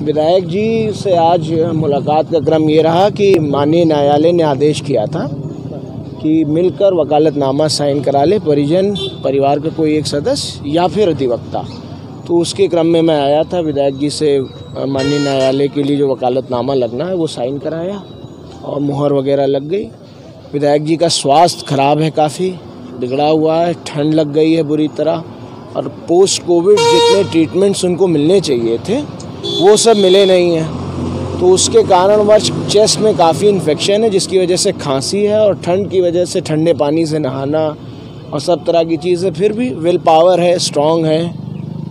विधायक जी से आज मुलाकात का क्रम ये रहा कि माननीय न्यायालय ने आदेश किया था कि मिलकर वकालतनामा साइन करा ले परिजन, परिवार का कोई एक सदस्य या फिर अधिवक्ता। तो उसके क्रम में मैं आया था, विधायक जी से माननीय न्यायालय के लिए जो वकालतनामा लगना है वो साइन कराया और मुहर वगैरह लग गई। विधायक जी का स्वास्थ्य खराब है, काफ़ी बिगड़ा हुआ है, ठंड लग गई है बुरी तरह, और पोस्ट कोविड जितने ट्रीटमेंट्स उनको मिलने चाहिए थे वो सब मिले नहीं हैं। तो उसके कारणवश चेस्ट में काफ़ी इन्फेक्शन है, जिसकी वजह से खांसी है, और ठंड की वजह से ठंडे पानी से नहाना और सब तरह की चीज़ें। फिर भी विल पावर है, स्ट्रॉन्ग है,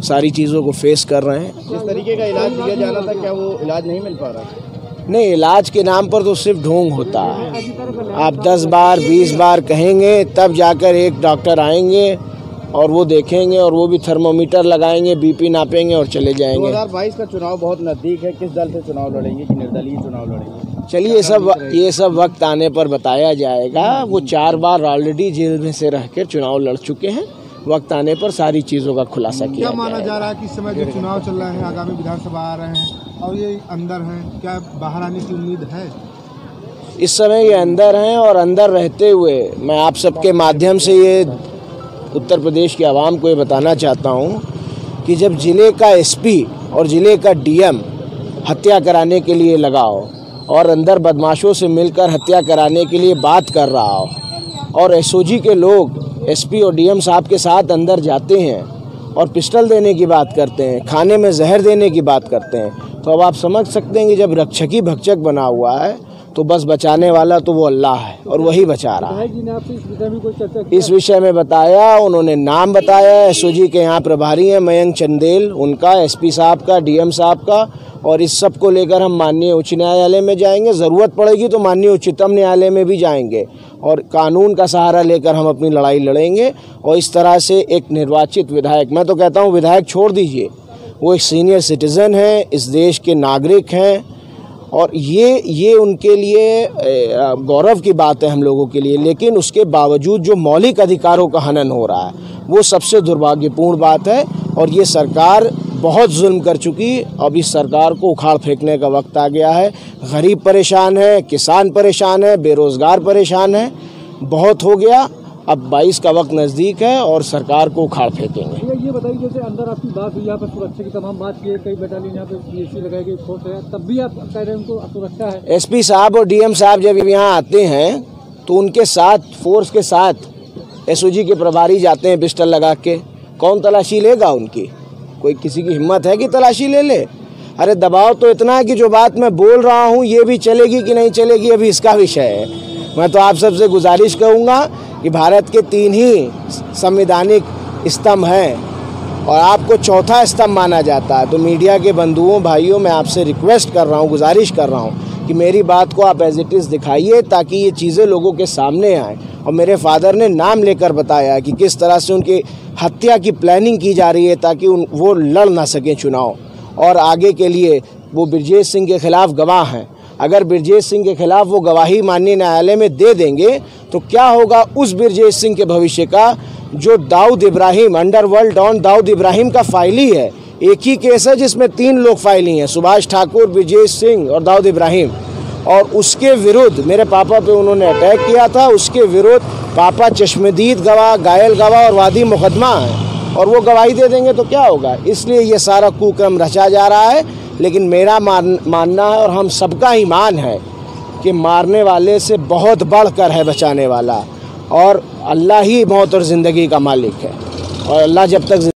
सारी चीज़ों को फेस कर रहे हैं। जिस तरीके का इलाज दिया जाना था, क्या वो इलाज नहीं मिल पा रहा? नहीं, इलाज के नाम पर तो सिर्फ ढोंग होता है। आप 10 बार 20 बार कहेंगे तब जाकर एक डॉक्टर आएंगे और वो देखेंगे, और वो भी थर्मोमीटर लगाएंगे, बीपी नापेंगे और चले जाएंगे। 2022 का चुनाव बहुत नज़दीक है, किस दल से चुनाव लड़ेंगे कि निर्दलीय चुनाव लड़ेंगे? चलिए ये सब वक्त आने पर बताया जाएगा। वो 4 बार ऑलरेडी जेल में से रहकर चुनाव लड़ चुके हैं। वक्त आने पर सारी चीज़ों का खुलासा किया क्या माना जा रहा है कि इस समय जो चुनाव चल रहे हैं, आगामी विधानसभा आ रहे हैं और ये अंदर हैं, क्या बाहर आने की उम्मीद है? इस समय ये अंदर हैं, और अंदर रहते हुए मैं आप सबके माध्यम से ये उत्तर प्रदेश की आवाम को ये बताना चाहता हूँ कि जब ज़िले का एसपी और ज़िले का डीएम हत्या कराने के लिए लगाओ और अंदर बदमाशों से मिलकर हत्या कराने के लिए बात कर रहा हो, और एसओजी के लोग एसपी और डीएम साहब के साथ अंदर जाते हैं और पिस्टल देने की बात करते हैं, खाने में जहर देने की बात करते हैं, तो अब आप समझ सकते हैं कि जब रक्षकी भक्षक बना हुआ है तो बस बचाने वाला तो वो अल्लाह है, और वही बचा रहा है। इस विषय में बताया, उन्होंने नाम बताया। एसओजी के यहाँ प्रभारी हैं मयंक चंदेल, उनका, एसपी साहब का, डीएम साहब का, और इस सब को लेकर हम माननीय उच्च न्यायालय में जाएंगे। ज़रूरत पड़ेगी तो माननीय उच्चतम न्यायालय में भी जाएंगे, और कानून का सहारा लेकर हम अपनी लड़ाई लड़ेंगे। और इस तरह से एक निर्वाचित विधायक, मैं तो कहता हूँ विधायक छोड़ दीजिए, वो एक सीनियर सिटीज़न है, इस देश के नागरिक हैं, और ये उनके लिए गौरव की बात है हम लोगों के लिए। लेकिन उसके बावजूद जो मौलिक अधिकारों का हनन हो रहा है वो सबसे दुर्भाग्यपूर्ण बात है, और ये सरकार बहुत जुल्म कर चुकी। अब इस सरकार को उखाड़ फेंकने का वक्त आ गया है। गरीब परेशान है, किसान परेशान है, बेरोज़गार परेशान है, बहुत हो गया। अब 22 का वक्त नज़दीक है और सरकार को उखाड़ फेंकेंगे। ये बताइए, जैसे अंदर आपकी बात हुई, यहाँ पर सुरक्षा की तमाम बात की है, कई बटालियन यहाँ पे पीएसी लगाई गई, फोर्स है, तब भी आप कह रहे हैं उनको सुरक्षा है? एसपी साहब और डीएम साहब जब यहाँ आते हैं तो उनके साथ, फोर्स के साथ एसओजी के प्रभारी जाते हैं पिस्टल लगा के। कौन तलाशी लेगा उनकी? कोई किसी की हिम्मत है कि तलाशी ले ले? अरे दबाव तो इतना है कि जो बात मैं बोल रहा हूँ ये भी चलेगी कि नहीं चलेगी, अभी इसका विषय है। मैं तो आप सबसे गुजारिश करूँगा कि भारत के 3 ही संवैधानिक स्तंभ हैं और आपको चौथा स्तंभ माना जाता है। तो मीडिया के बंधुओं, भाइयों, मैं आपसे रिक्वेस्ट कर रहा हूँ, गुजारिश कर रहा हूँ कि मेरी बात को आप एज इट इज़ दिखाइए, ताकि ये चीज़ें लोगों के सामने आएँ। और मेरे फादर ने नाम लेकर बताया कि किस तरह से उनकी हत्या की प्लानिंग की जा रही है ताकि वो लड़ ना सकें चुनाव, और आगे के लिए वो ब्रजेश सिंह के खिलाफ गवाह हैं। अगर ब्रजेश सिंह के खिलाफ वो गवाही माननीय न्यायालय में दे देंगे तो क्या होगा उस ब्रजेश सिंह के भविष्य का, जो दाऊद इब्राहिम, अंडरवर्ल्ड डॉन दाऊद इब्राहिम का फाइली है। एक ही केस है जिसमें 3 लोग फाइली हैं, सुभाष ठाकुर, ब्रजेश सिंह और दाऊद इब्राहिम, और उसके विरुद्ध मेरे पापा पे उन्होंने अटैक किया था। उसके विरुद्ध पापा चश्मदीद गवाह, घायल गवाह और वादी मुकदमा है, और वो गवाही दे देंगे तो क्या होगा। इसलिए ये सारा कुक्रम रचा जा रहा है। लेकिन मेरा मानना है, और हम सबका ईमान है, कि मारने वाले से बहुत बढ़कर है बचाने वाला, और अल्लाह ही मौत और ज़िंदगी का मालिक है, और अल्लाह जब तक